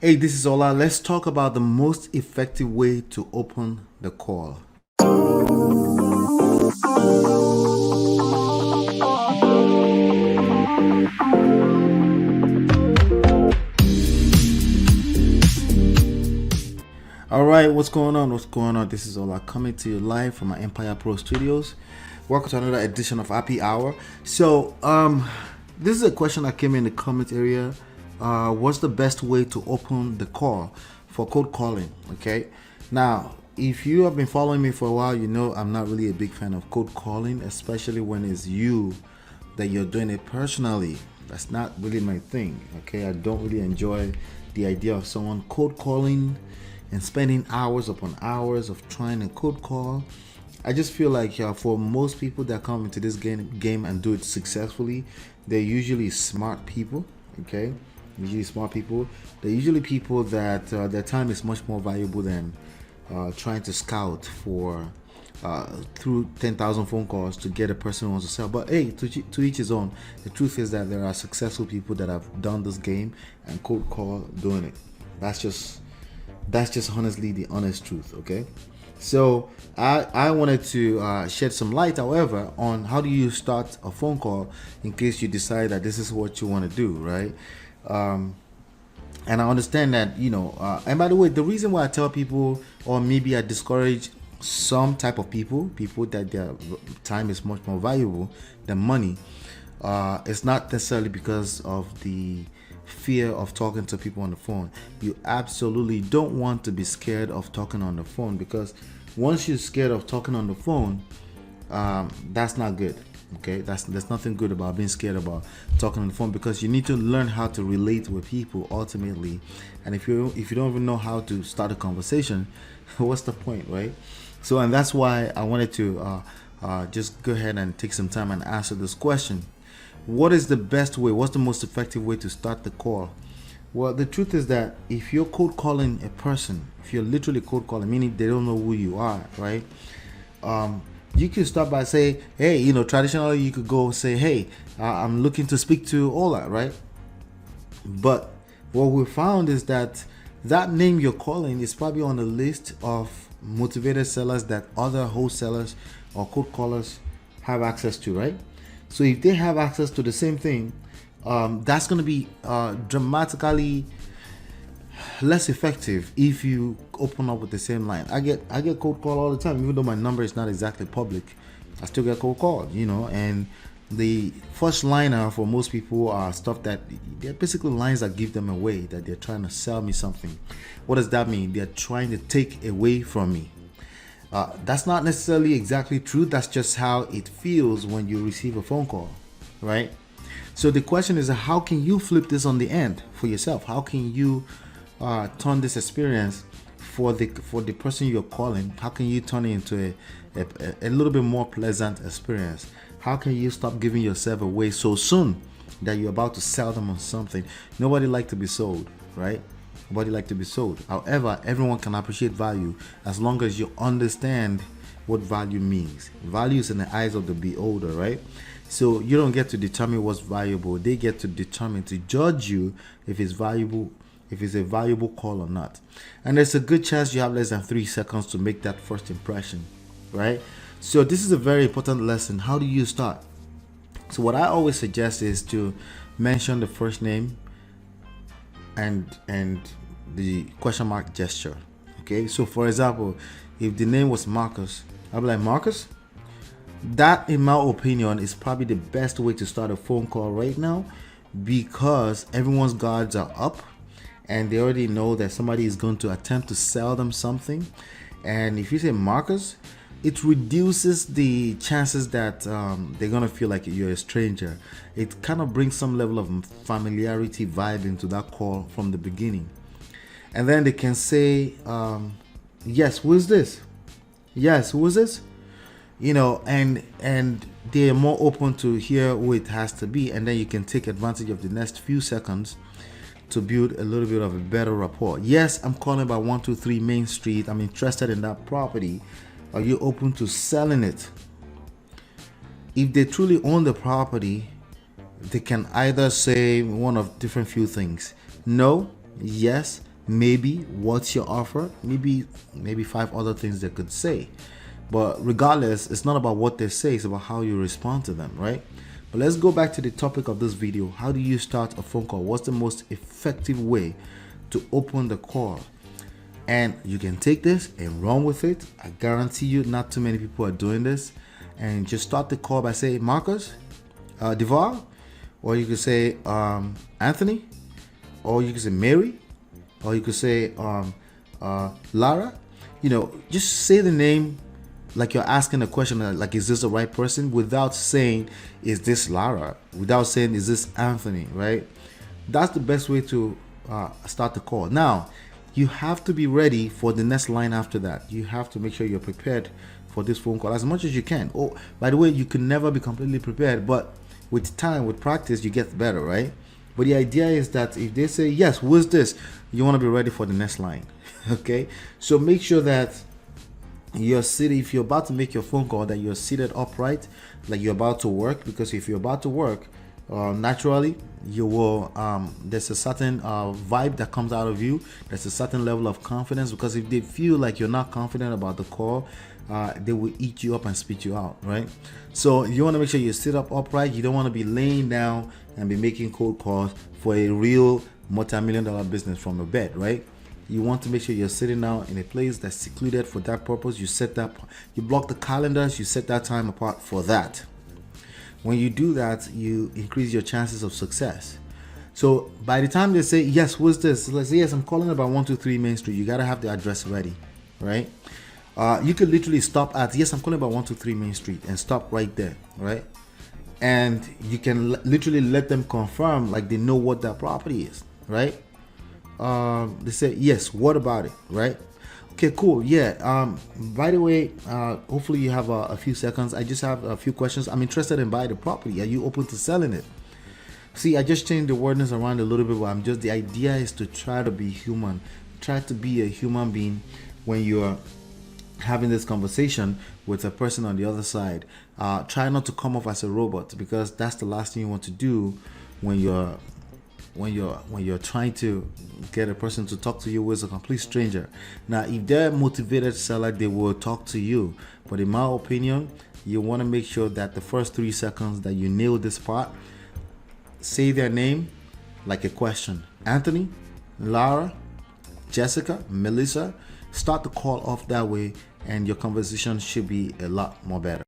Hey, this is Ola. Let's talk about the most effective way to open the call. All right, what's going on? What's going on? This is Ola coming to you live from my myEmpirePRO studios. Welcome to another edition of Happy Hour. So, this is a question that came in the comment area. What's the best way to open the call for cold calling? Okay. Now, if you have been following me for a while, you know I'm not really a big fan of cold calling, especially when it's you that you're doing it personally. That's not really my thing. Okay. I don't really enjoy the idea of someone cold calling and spending hours upon hours of trying to cold call. I just feel like for most people that come into this game and do it successfully, they're usually smart people. Okay. Usually smart people. They're usually people that their time is much more valuable than trying to scout for through 10,000 phone calls to get a person who wants to sell. But hey, to each his own. The truth is that there are successful people that have done this game and cold call doing it. That's just honestly the honest truth. Okay. So I wanted to shed some light, however, on how do you start a phone call in case you decide that this is what you want to do, right? And I understand that, and by the way, the reason why I tell people, or maybe I discourage some type of people that their time is much more valuable than money, it's not necessarily because of the fear of talking to people on the phone. You absolutely don't want to be scared of talking on the phone, because once you're scared of talking on the phone, that's not good. Okay, there's nothing good about being scared about talking on the phone, because you need to learn how to relate with people ultimately. And if you don't even know how to start a conversation, what's the point, right? So, and that's why I wanted to just go ahead and take some time and answer this question. What is the best way? What's the most effective way to start the call? Well, the truth is that if you're cold calling a person, if you're literally cold calling, meaning they don't know who you are, right? You can start by saying, hey, traditionally you could go say, hey, I'm looking to speak to Ola, right? But what we found is that name you're calling is probably on the list of motivated sellers that other wholesalers or cold callers have access to, right? So if they have access to the same thing, that's going to be dramatically less effective if you open up with the same line. I get cold call all the time, even though my number is not exactly public. I still get cold call, and the first liner for most people are stuff that they're basically lines that give them away, that they're trying to sell me something. What does that mean? They're trying to take away from me. That's not necessarily exactly true. That's just how it feels when you receive a phone call, right? So the question is, how can you flip this on the end for yourself? How can you turn this experience for the person you're calling? How can you turn it into a little bit more pleasant experience? How can you stop giving yourself away so soon that you're about to sell them on something? Nobody likes to be sold, right? Nobody likes to be sold. However, everyone can appreciate value as long as you understand what value means. Value is in the eyes of the beholder, right? So you don't get to determine what's valuable. They get to determine, to judge you if it's valuable, if it's a valuable call or not. And there's a good chance you have less than 3 seconds to make that first impression, right? So this is a very important lesson. How do you start? So what I always suggest is to mention the first name and the question mark gesture. Okay, so for example, if the name was Marcus, I'll be like, Marcus? That, in my opinion, is probably the best way to start a phone call right now, because everyone's guards are up and they already know that somebody is going to attempt to sell them something. And if you say Marcus, it reduces the chances that they're going to feel like you're a stranger. It kind of brings some level of familiarity vibe into that call from the beginning. And then they can say, yes, who is this? Yes, who is this? And they're more open to hear who it has to be. And then you can take advantage of the next few seconds to build a little bit of a better rapport. Yes, I'm calling about 123 Main Street. I'm interested in that property. Are you open to selling it? If they truly own the property, they can either say one of different few things: no, yes, maybe what's your offer, maybe 5 other things they could say. But regardless, it's not about what they say, it's about how you respond to them, right? But let's go back to the topic of this video. How do you start a phone call? What's the most effective way to open the call? And you can take this and run with it. I guarantee you not too many people are doing this. And just start the call by saying Marcus, Deval, or you could say Anthony, or you could say Mary, or you could say Lara. You know, just say the name like you're asking a question, like, is this the right person, without saying, is this Lara, without saying, is this Anthony, right? That's the best way to start the call. Now, you have to be ready for the next line after that. You have to make sure you're prepared for this phone call as much as you can. Oh, by the way, you can never be completely prepared, but with time, with practice, you get better, right? But the idea is that if they say, yes, who is this? You want to be ready for the next line, okay? So make sure that you're sitting, if you're about to make your phone call, that you're seated upright, like you're about to work. Because if you're about to work, naturally you will there's a certain vibe that comes out of you. There's a certain level of confidence, because if they feel like you're not confident about the call, they will eat you up and spit you out, right? So you want to make sure you sit up upright. You don't want to be laying down and be making cold calls for a real multi-million-dollar business from a bed, right? You want to make sure you're sitting down in a place that's secluded for that purpose. You set that, you block the calendars, you set that time apart for that. When you do that, you increase your chances of success. So by the time they say, yes, who's this? Let's say, yes, I'm calling about 123 Main Street. You got to have the address ready, right? You could literally stop at, yes, I'm calling about 123 Main Street, and stop right there, right? And you can literally let them confirm, like they know what that property is, right? They say, yes, what about it, right? Okay, cool. Yeah, by the way, hopefully you have a few seconds. I just have a few questions. I'm interested in buying the property. Are you open to selling it? See, I just changed the wordness around a little bit, but the idea is to try to be human. Try to be a human being when you're having this conversation with a person on the other side. Try not to come off as a robot, because that's the last thing you want to do when you're trying to get a person to talk to you who is a complete stranger. Now, if they're a motivated seller, they will talk to you. But in my opinion, you want to make sure that the first 3 seconds that you nail this part, say their name like a question. Anthony, Lara, Jessica, Melissa. Start the call off that way, and your conversation should be a lot more better.